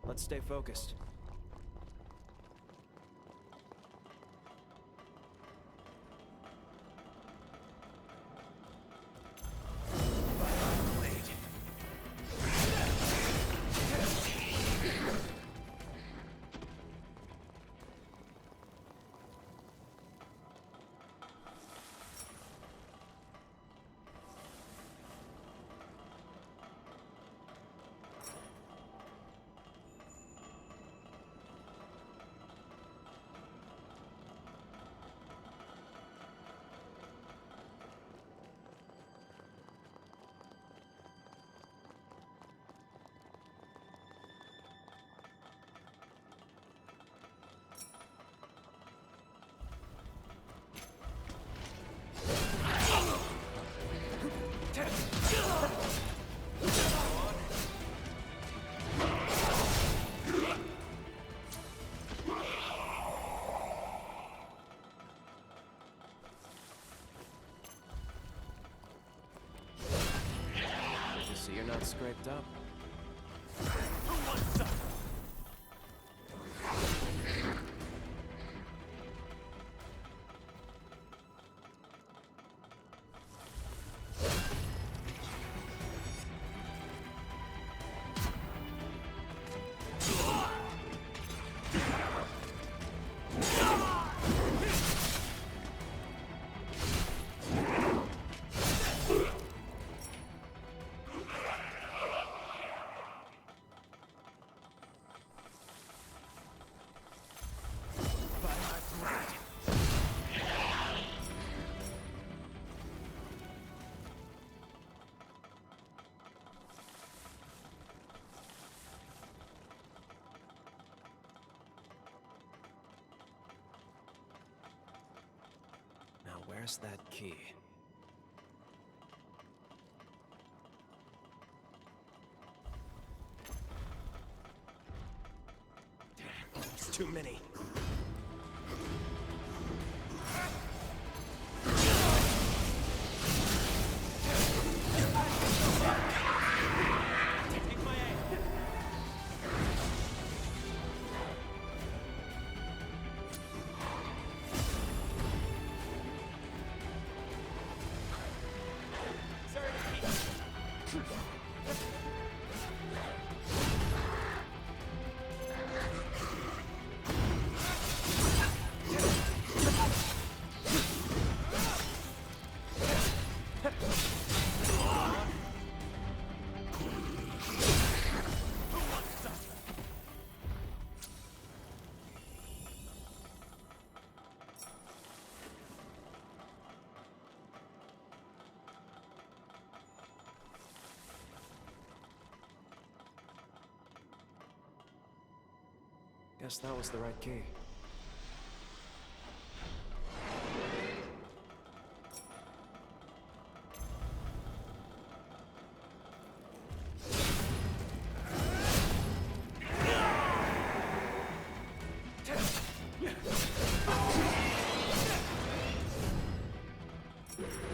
Let's stay focused. So you're not scraped up. Where's that key? It's too many. Guess that was the right key.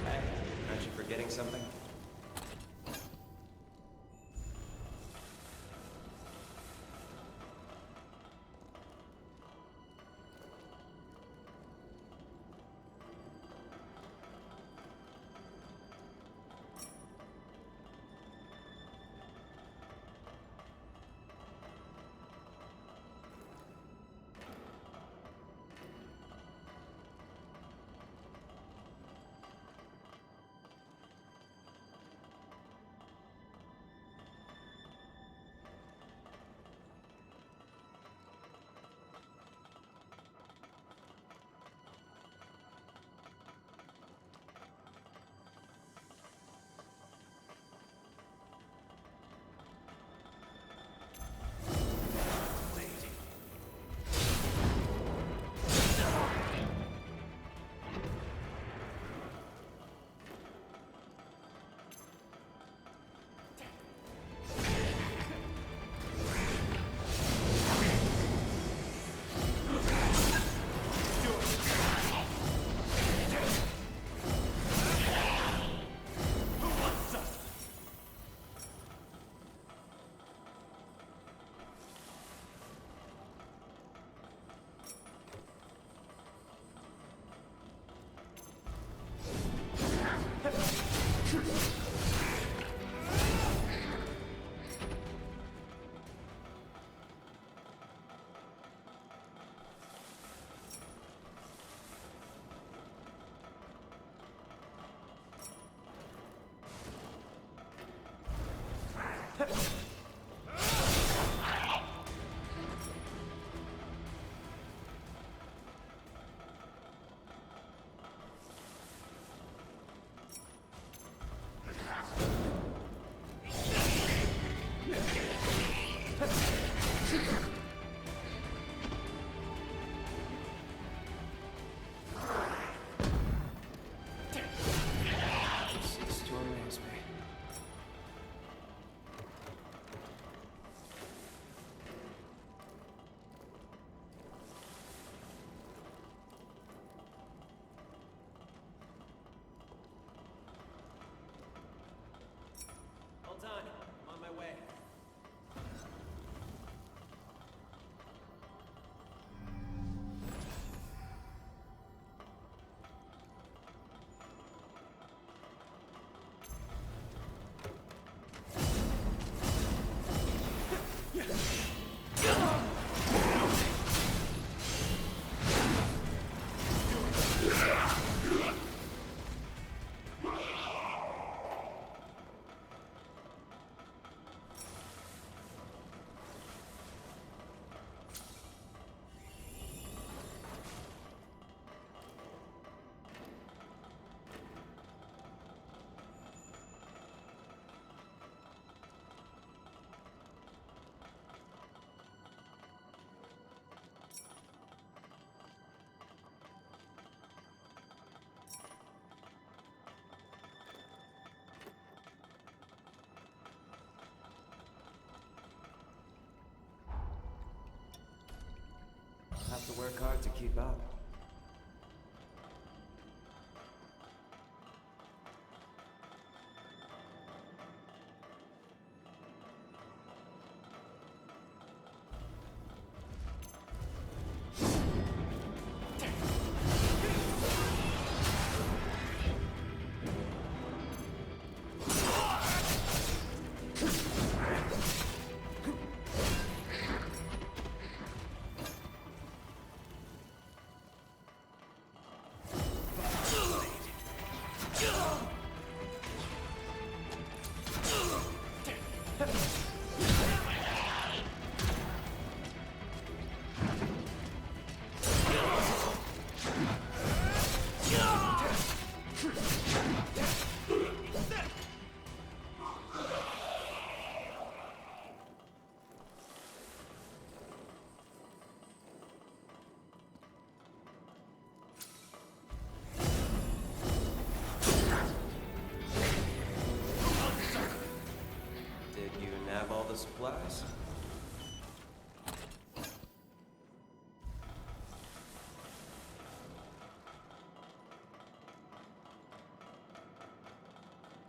Hey, aren't you forgetting something? Cease to amaze me. All done. I'm on my way. I'll have to work hard to keep up. Did you nab all the supplies?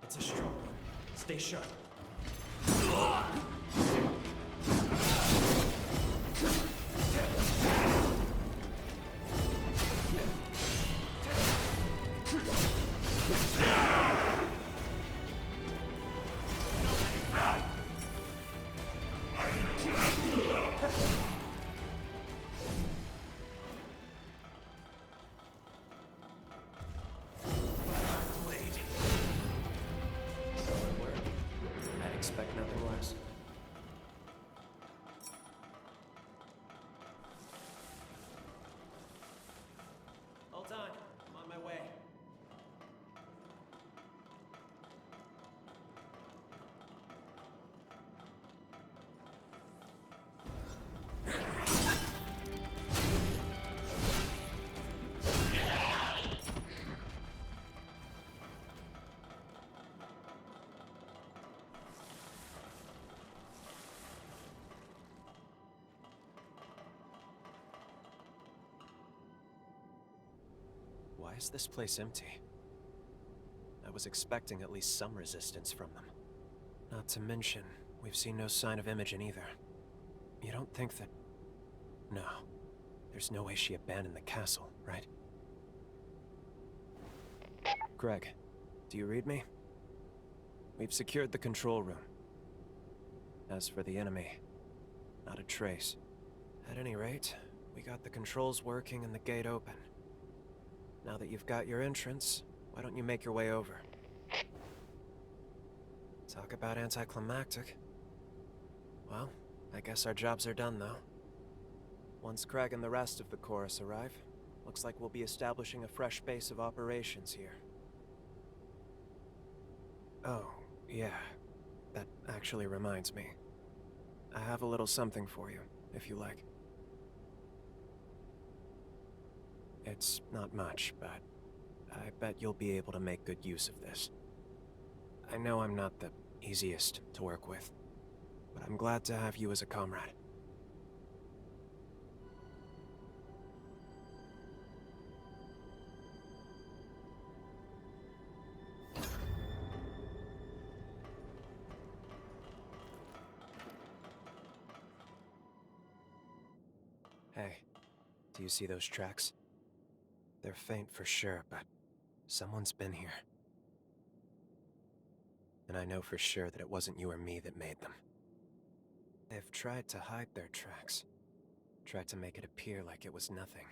It's a strong one. Stay sharp. Solid work. I'd expect nothing less. All done. I'm on my way. Why is this place empty? I was expecting at least some resistance from them. Not to mention, we've seen no sign of Imogen either. You don't think that... No. There's no way she abandoned the castle, right? Greg, do you read me? We've secured the control room. As for the enemy, not a trace. At any rate, we got the controls working and the gate open. Now that you've got your entrance, why don't you make your way over? Talk about anticlimactic. Well, I guess our jobs are done, though. Once Craig and the rest of the chorus arrive, looks like we'll be establishing a fresh base of operations here. Oh, yeah. That actually reminds me. I have a little something for you, if you like. It's not much, but I bet you'll be able to make good use of this. I know I'm not the easiest to work with, but I'm glad to have you as a comrade. Hey, do you see those tracks? They're faint for sure, but someone's been here. And I know for sure that it wasn't you or me that made them. They've tried to hide their tracks. Tried to make it appear like it was nothing.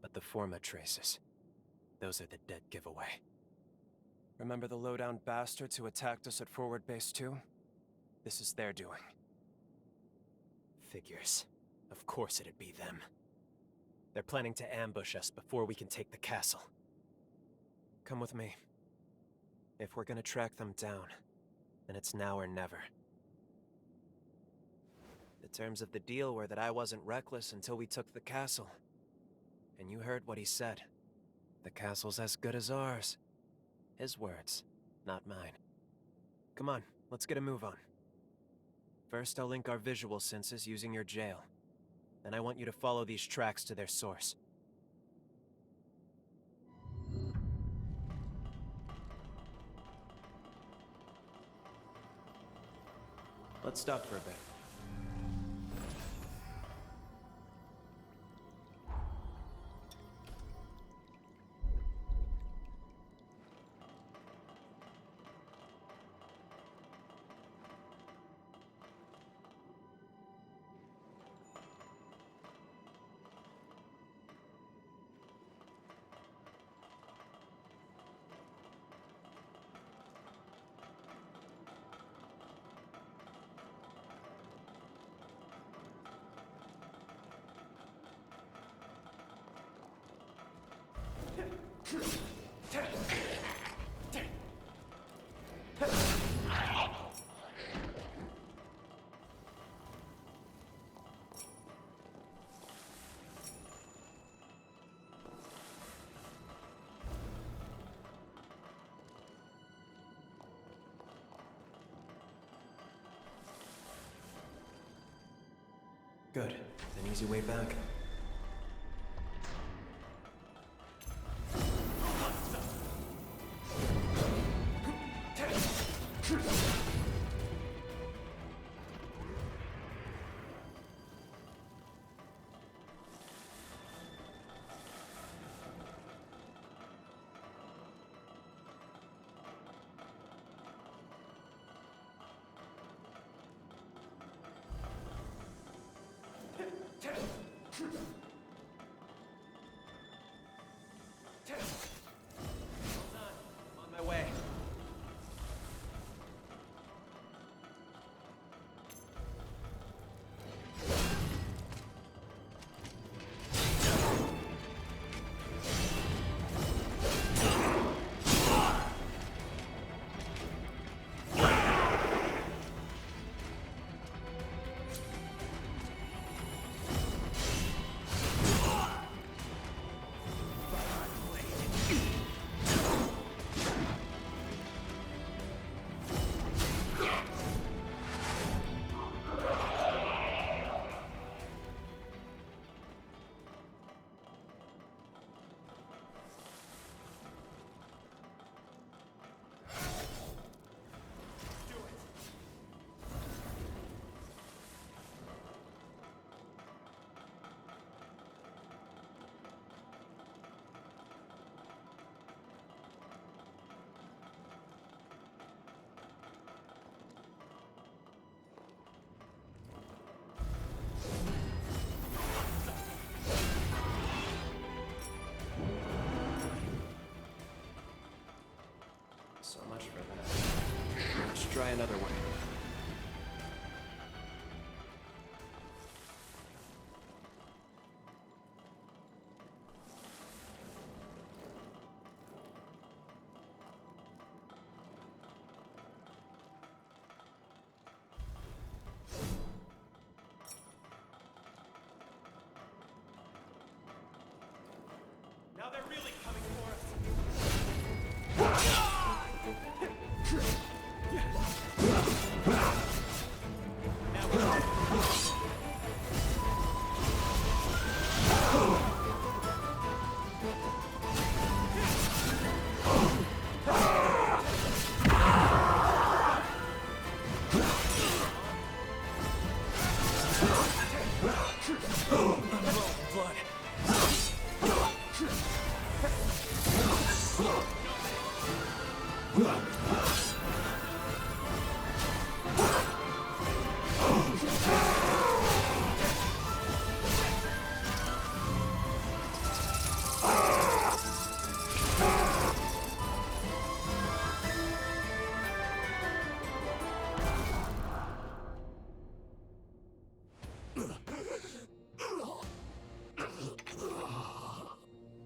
But the Forma traces, those are the dead giveaway. Remember the low-down bastards who attacked us at Forward Base 2? This is their doing. Figures. Of course it'd be them. They're planning to ambush us before we can take the castle. Come with me. If we're gonna track them down, then it's now or never. The terms of the deal were that I wasn't reckless until we took the castle. And you heard what he said. The castle's as good as ours. His words, not mine. Come on, let's get a move on. First, I'll link our visual senses using your jail. Then I want you to follow these tracks to their source. Let's stop for a bit. Good. An easy way back. I'm on my way. So much for that. Let's try another way.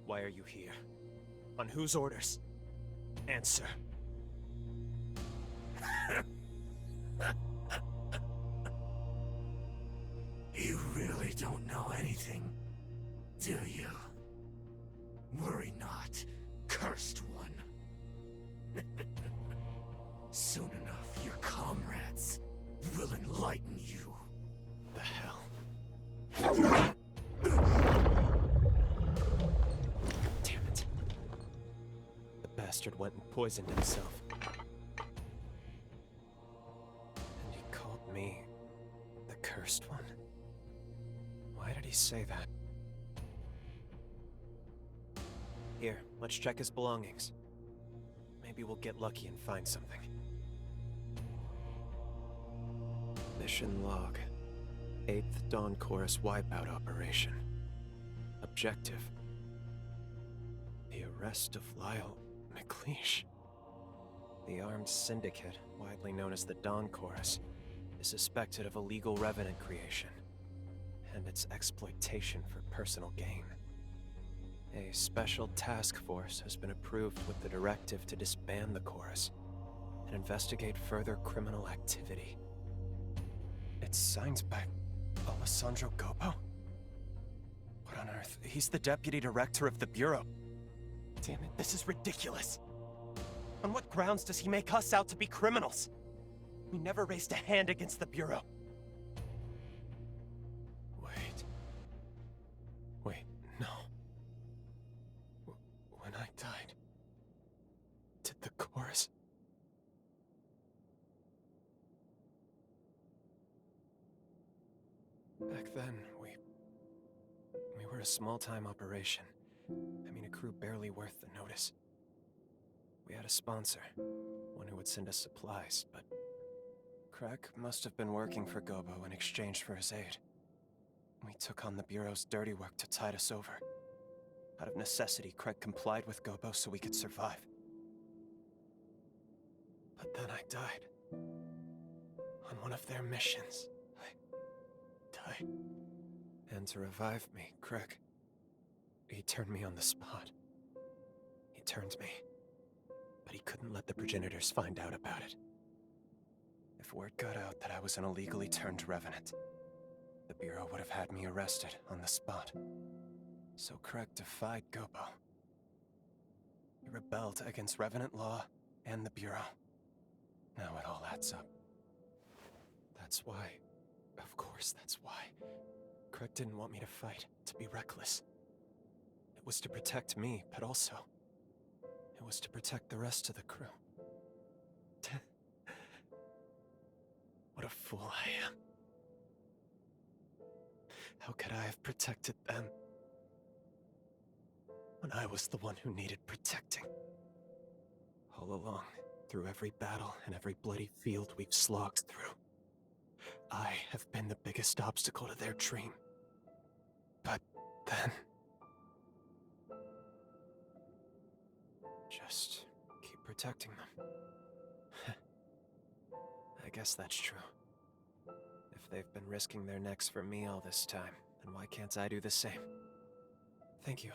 Why are you here? On whose orders? Answer. You really don't know anything, do you? Worry not, cursed one. Soon enough, your comrades will enlighten you. The hell? Damn it. The bastard went and poisoned himself. And he called me the cursed one. Why did he say that? Here, let's check his belongings. Maybe we'll get lucky and find something. Mission log. 8th Dawn Chorus wipeout operation. Objective. The arrest of Lyle McLeish. The armed syndicate, widely known as the Dawn Chorus, is suspected of illegal Revenant creation and its exploitation for personal gain. A special task force has been approved with the directive to disband the chorus and investigate further criminal activity. It's signed by Alessandro Gobo? What on earth? He's the deputy director of the Bureau. Damn it, this is ridiculous. On what grounds does he make us out to be criminals? We never raised a hand against the Bureau. Wait, no. When I died, did the chorus... Back then, we were a small-time operation. I mean, a crew barely worth the notice. We had a sponsor, one who would send us supplies, but Craig must have been working for Gobo in exchange for his aid. We took on the Bureau's dirty work to tide us over. Out of necessity, Craig complied with Gobo so we could survive. But then I died. On one of their missions. I died. And to revive me, Craig, he turned me on the spot. He turned me. But he couldn't let the progenitors find out about it. If word got out that I was an illegally turned Revenant, the Bureau would have had me arrested on the spot. So Craig defied Gobo. He rebelled against Revenant law and the Bureau. Now it all adds up. That's why, of course that's why, Craig didn't want me to fight, to be reckless. It was to protect me, but also, it was to protect the rest of the crew. What a fool I am. How could I have protected them when I was the one who needed protecting? All along, through every battle and every bloody field we've slogged through, I have been the biggest obstacle to their dream. But then... just keep protecting them. I guess that's true. If they've been risking their necks for me all this time, then why can't I do the same? Thank you.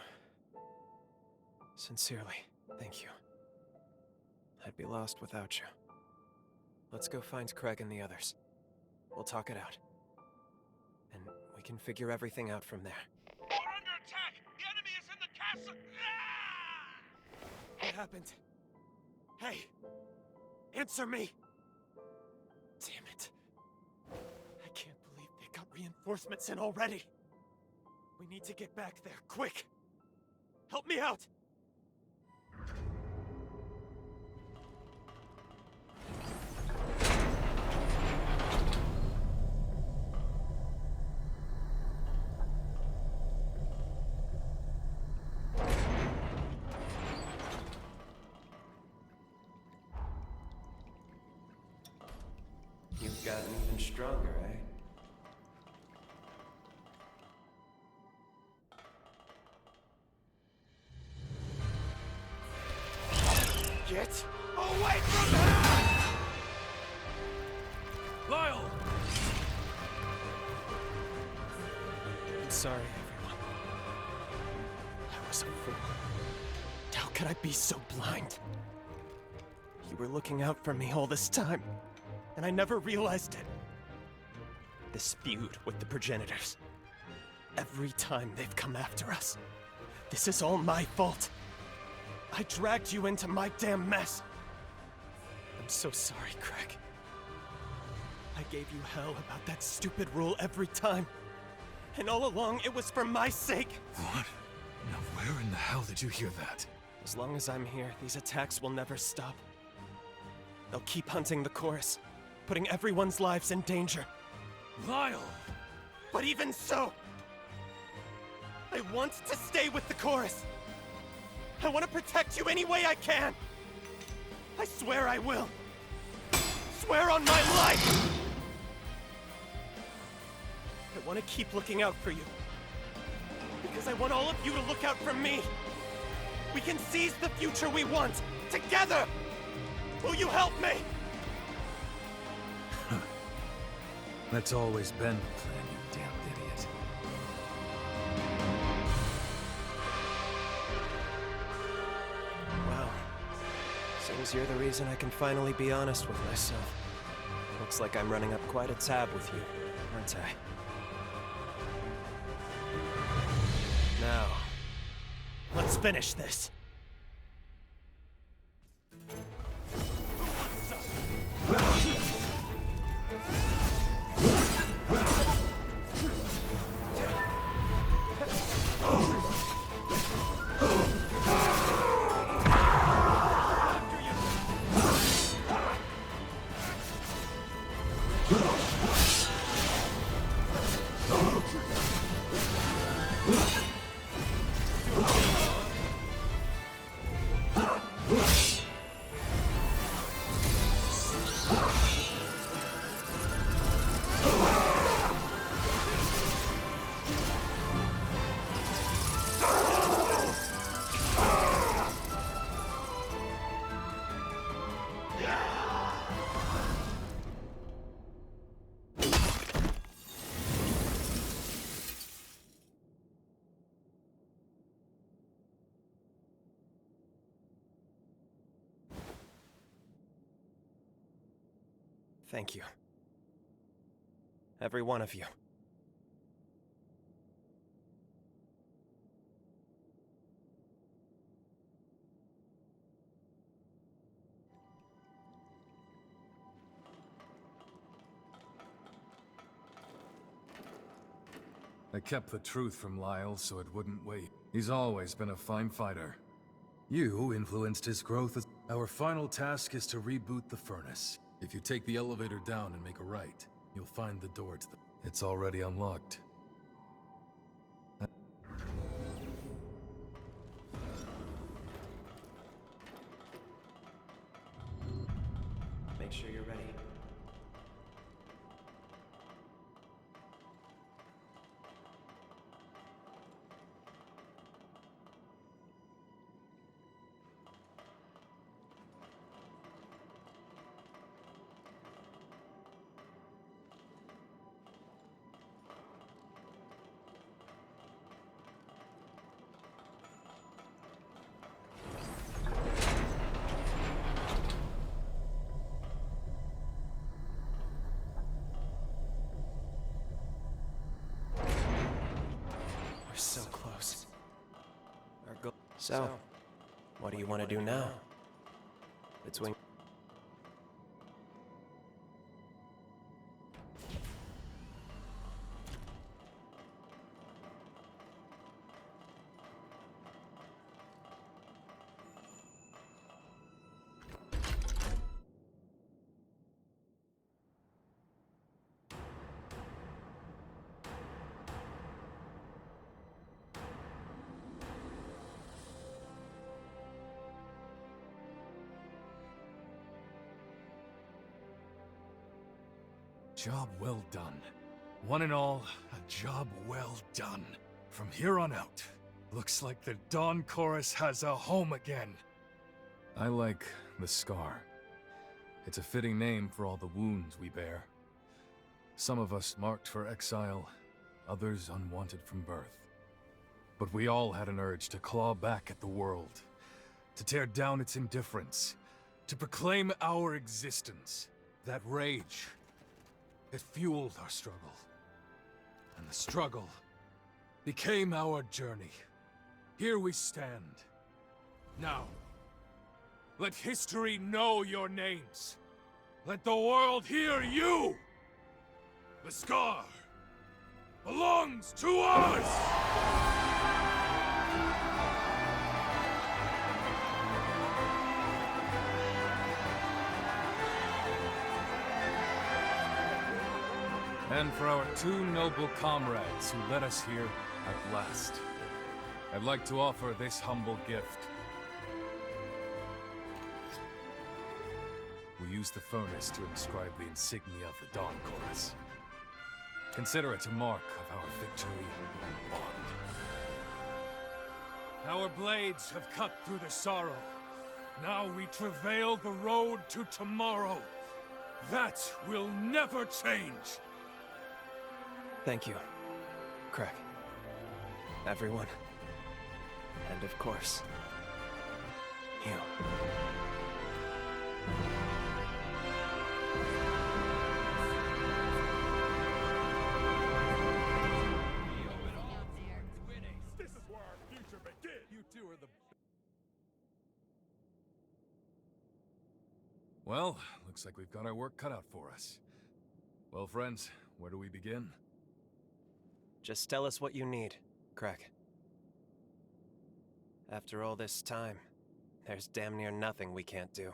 Sincerely, thank you. I'd be lost without you. Let's go find Craig and the others. We'll talk it out. And we can figure everything out from there. We're under attack! The enemy is in the castle! Ah! What happened? Hey! answer me! Damn it. I can't believe they got reinforcements in already. We need to get back there, quick! Help me out! You've gotten even stronger, eh? Get away from her! Lyle! I'm sorry, everyone. I was a fool. How could I be so blind? You were looking out for me all this time, and I never realized it. This feud with the progenitors. Every time they've come after us. This is all my fault. I dragged you into my damn mess. I'm so sorry, Craig. I gave you hell about that stupid rule every time. And all along, it was for my sake. What? Now where in the hell did you hear that? As long as I'm here, these attacks will never stop. They'll keep hunting the chorus, putting everyone's lives in danger. Lyle! But even so, I want to stay with the chorus. I want to protect you any way I can. I swear I will. Swear on my life! I want to keep looking out for you. Because I want all of you to look out for me. We can seize the future we want, together! Will you help me? That's always been the plan, you damn idiot. Wow. Seems you're the reason I can finally be honest with myself. Looks like I'm running up quite a tab with you, aren't I? Now, let's finish this. Thank you. Every one of you. I kept the truth from Lyle so it wouldn't wait. He's always been a fine fighter. You influenced his growth. Our final task is to reboot the furnace. If you take the elevator down and make a right, you'll find the door to the... It's already unlocked. Make sure you're ready. We're so close. Our goal. So, what do you want to do now? Between... job well done. One and all, a job well done. From here on out, looks like the Dawn Chorus has a home again. I like the Scar. It's a fitting name for all the wounds we bear. Some of us marked for exile, others unwanted from birth. But we all had an urge to claw back at the world, to tear down its indifference, to proclaim our existence. That rage, it fueled our struggle. And the struggle became our journey. Here we stand. Now, let history know your names. Let the world hear you! The Scar belongs to us! And for our two noble comrades who led us here at last, I'd like to offer this humble gift. We use the furnace to inscribe the insignia of the Dawn Chorus. Consider it a mark of our victory and bond. Our blades have cut through the sorrow. Now we travail the road to tomorrow. That will never change. Thank you, Craig. Everyone. And of course, you. This is where our future begins. You two are the... Well, looks like we've got our work cut out for us. Well, friends, where do we begin? Just tell us what you need, Craig. After all this time, there's damn near nothing we can't do.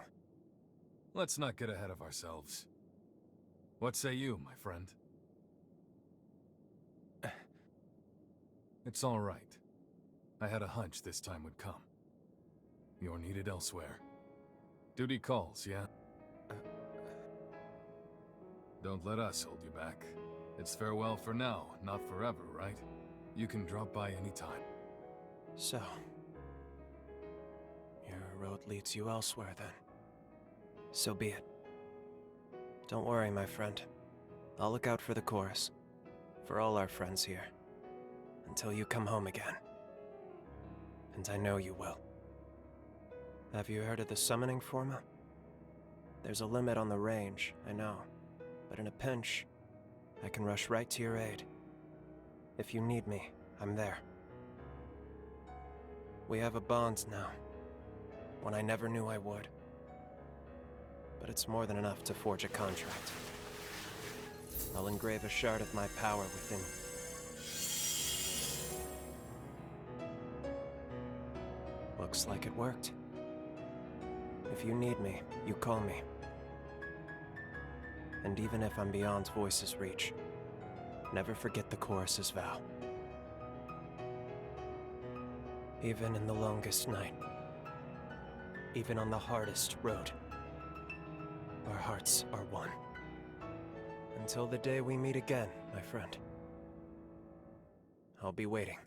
Let's not get ahead of ourselves. What say you, my friend? It's all right. I had a hunch this time would come. You're needed elsewhere. Duty calls, yeah? Don't let us hold you back. It's farewell for now, not forever, right? You can drop by anytime. So, your road leads you elsewhere then. So be it. Don't worry, my friend. I'll look out for the chorus. For all our friends here. Until you come home again. And I know you will. Have you heard of the summoning forma? There's a limit on the range, I know. But in a pinch, I can rush right to your aid. If you need me, I'm there. We have a bond now. One I never knew I would. But it's more than enough to forge a contract. I'll engrave a shard of my power within you. Looks like it worked. If you need me, you call me. And even if I'm beyond Voice's reach, never forget the chorus's vow. Even in the longest night, even on the hardest road, our hearts are one. Until the day we meet again, my friend. I'll be waiting.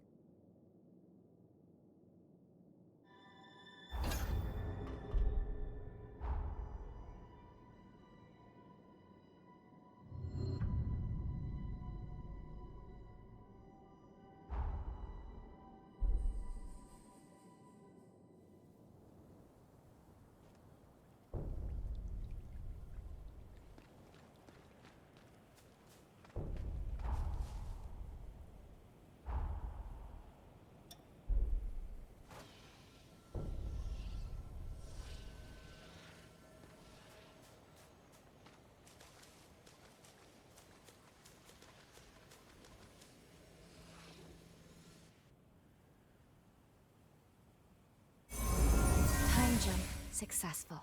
Jump successful.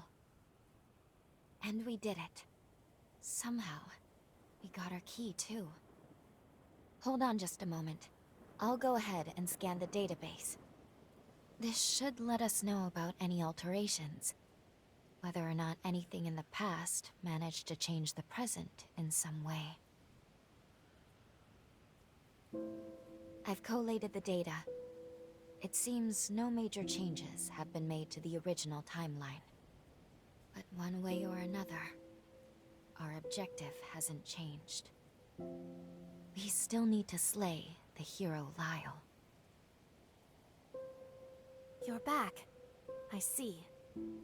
And we did it. Somehow, we got our key too. Hold on just a moment. I'll go ahead and scan the database. This should let us know about any alterations. whether or not anything in the past managed to change the present in some way. I've collated the data. It seems no major changes have been made to the original timeline. But one way or another, our objective hasn't changed. We still need to slay the hero Lyle. You're back. I see.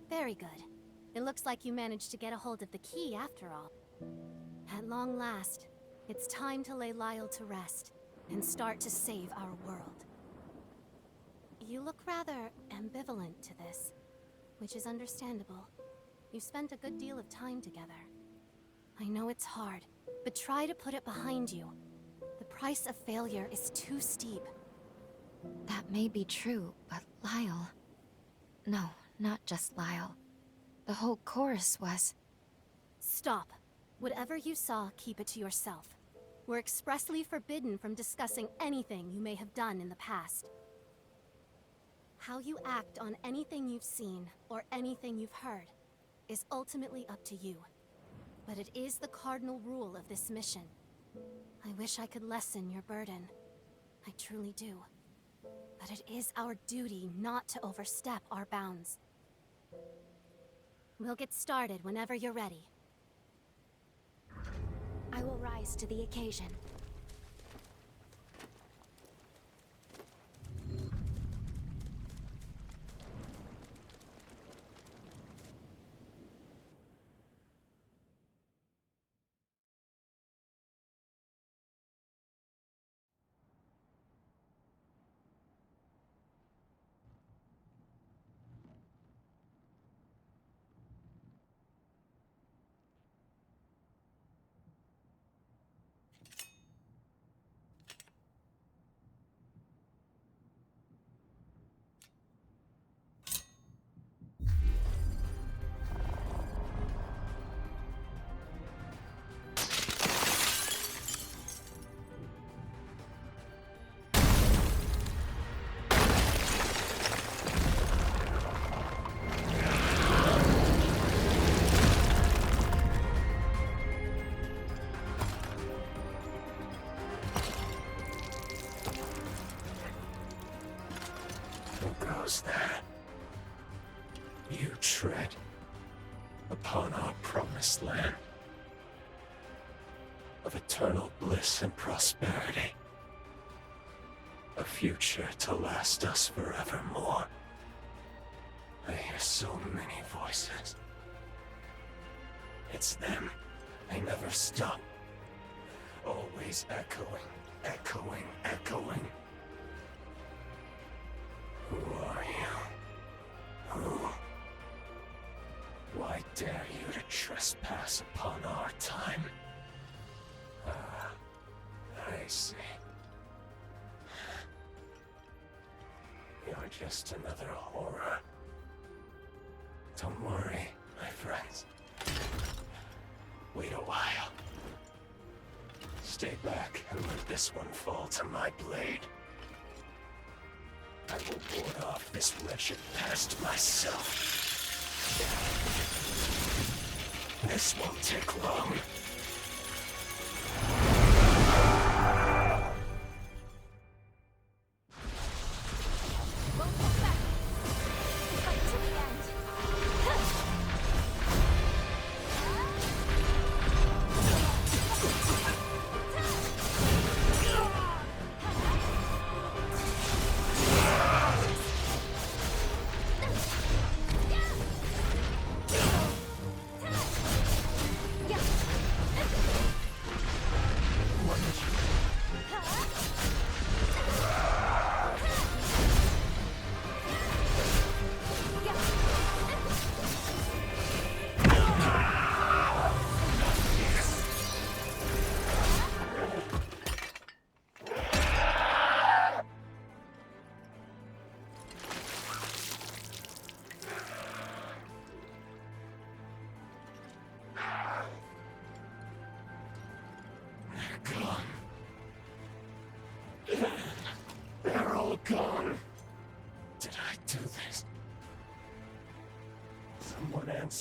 Very good. It looks like you managed to get a hold of the key after all. At long last, it's time to lay Lyle to rest and start to save our world. You look rather ambivalent to this, which is understandable. You spent a good deal of time together. I know it's hard, but try to put it behind you. The price of failure is too steep. That may be true, but Lyle... No, not just Lyle. The whole chorus was... Stop. Whatever you saw, keep it to yourself. We're expressly forbidden from discussing anything you may have done in the past. How you act on anything you've seen, or anything you've heard, is ultimately up to you. But it is the cardinal rule of this mission. I wish I could lessen your burden. I truly do. But it is our duty not to overstep our bounds. We'll get started whenever you're ready. I will rise to the occasion. That you tread upon our promised land of eternal bliss and prosperity, a future to last us forevermore. I hear so many voices. It's them. They never stop. Always echoing, echoing, echoing. Who are you? Who? Why dare you to trespass upon our time? Ah, I see. You're just another horror. Don't worry, my friends. Wait a while. Stay back and let this one fall to my blade. I will ward off this wretched past myself. This won't take long. Won't hold back. Fight to the end.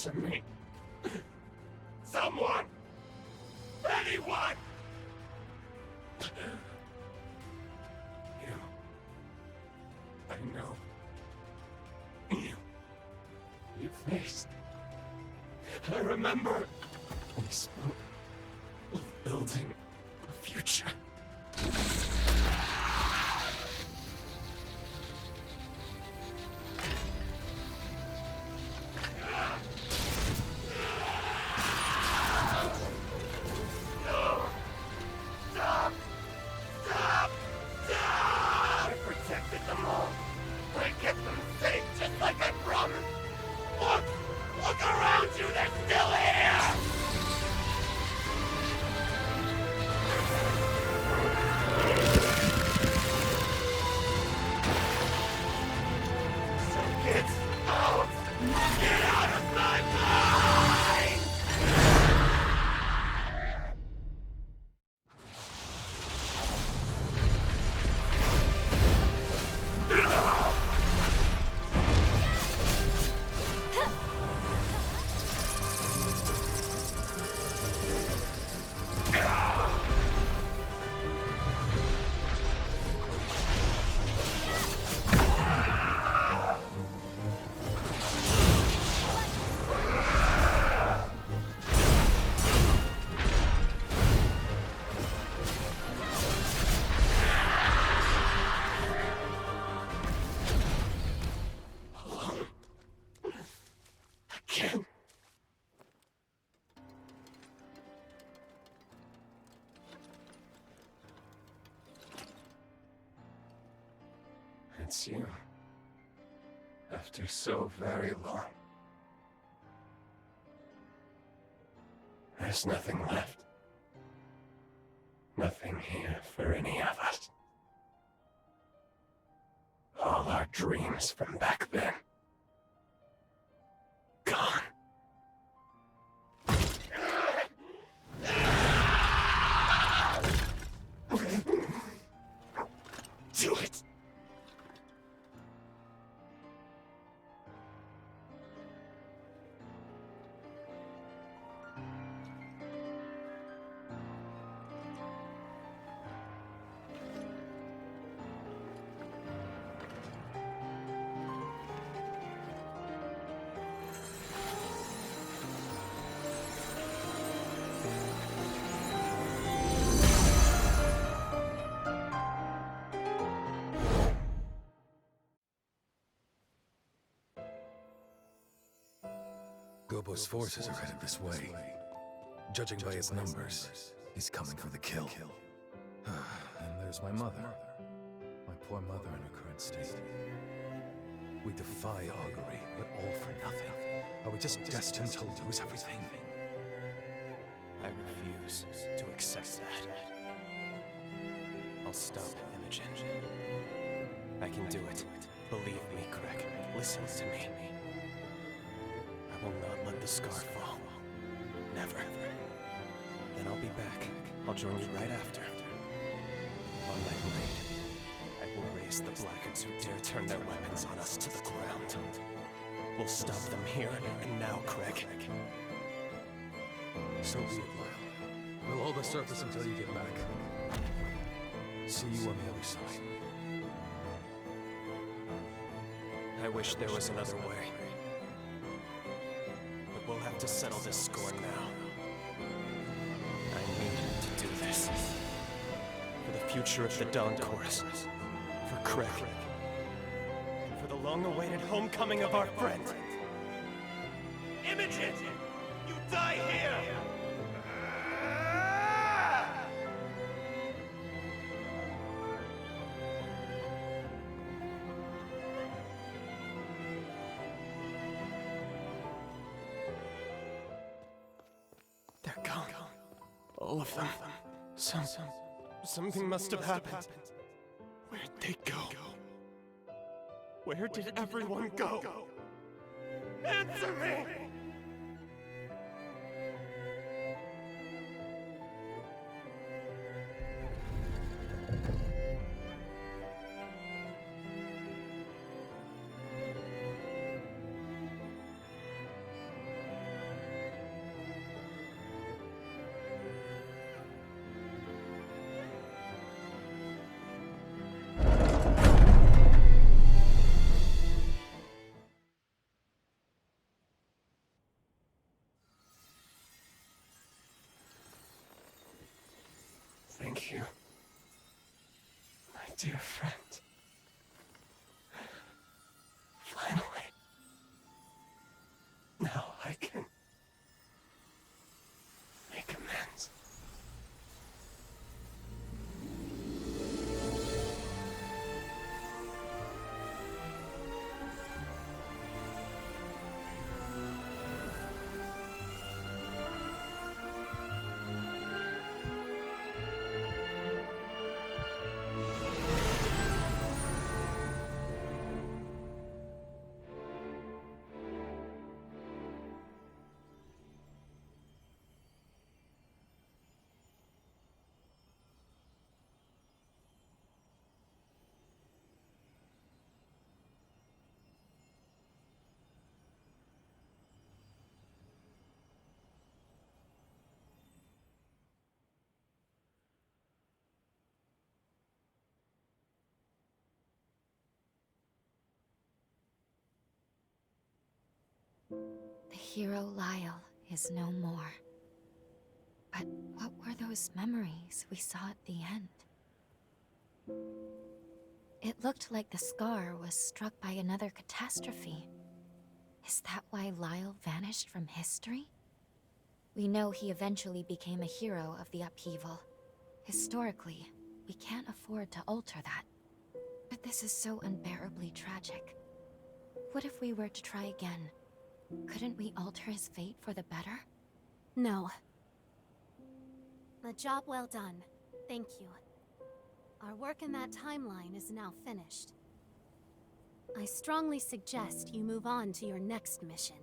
Answer me. Someone! Anyone! You. I know. You faced. I remember. We spoke of building a future. It's you. After so very long. There's nothing left. Nothing here for any of us. All our dreams from back then. Gone. Do it! Gobo's forces are headed this way. Judging by his numbers, he's coming for the kill. And there's my mother. My poor mother in her current state. We defy augury, but all for nothing. Are we just destined to lose everything? I refuse to accept that. I'll stop Imogen. I can do it. Believe me, Craig. Listen to me. I will not let the scar fall. Never. Then I'll be back. I'll join you right after. On my blade, I will raise the Blackguards who dare turn their weapons on us to the ground. We'll stop them here and now, Craig. So be it, Lyle. We'll hold the surface until you get back. See you on the other side. I wish there was another way. But we'll have to settle this score now. I need to do this. For the future of the Dawn Chorus. For Craig. And for the long-awaited homecoming of our friend. Imogen! You die here! They're gone. All of them. Something must have happened. Where'd they go? Where did everyone go? Answer me! Thank you, my dear friend. Finally. Now I can make amends. The hero Lyle is no more. But what were those memories we saw at the end? It looked like the scar was struck by another catastrophe. Is that why Lyle vanished from history? We know he eventually became a hero of the upheaval. Historically, we can't afford to alter that. But this is so unbearably tragic. What if we were to try again? Couldn't we alter his fate for the better? No. A job well done. Thank you. Our work in that timeline is now finished. I strongly suggest you move on to your next mission.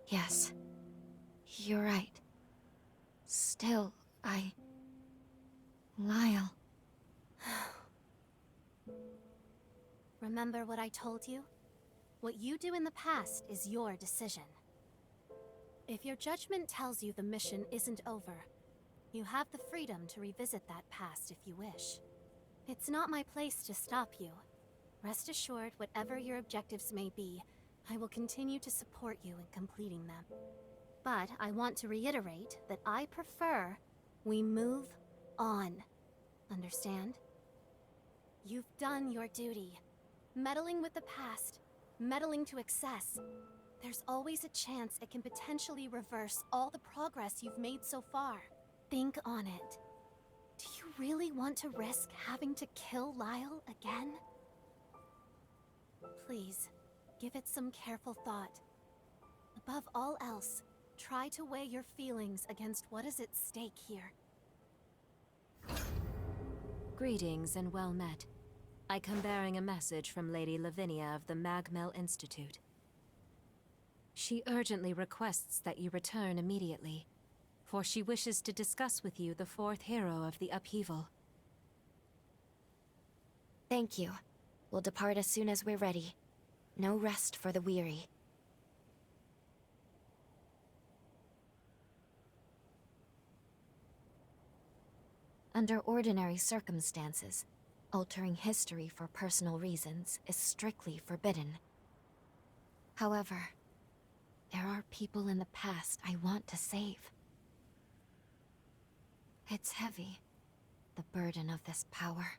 Yes. You're right. Still, Lyle. Remember what I told you? What you do in the past is your decision. If your judgment tells you the mission isn't over, you have the freedom to revisit that past if you wish. It's not my place to stop you. Rest assured, whatever your objectives may be, I will continue to support you in completing them. But I want to reiterate that I prefer we move on. Understand? You've done your duty. Meddling with the past, meddling to excess. There's always a chance it can potentially reverse all the progress you've made so far. Think on it. Do you really want to risk having to kill Lyle again? Please, give it some careful thought. Above all else, try to weigh your feelings against what is at stake here. Greetings and well met. I come bearing a message from Lady Lavinia of the MagMell Institute. She urgently requests that you return immediately, for she wishes to discuss with you the fourth hero of the upheaval. Thank you. We'll depart as soon as we're ready. No rest for the weary. Under ordinary circumstances, altering history for personal reasons is strictly forbidden. However, there are people in the past I want to save. It's heavy, the burden of this power.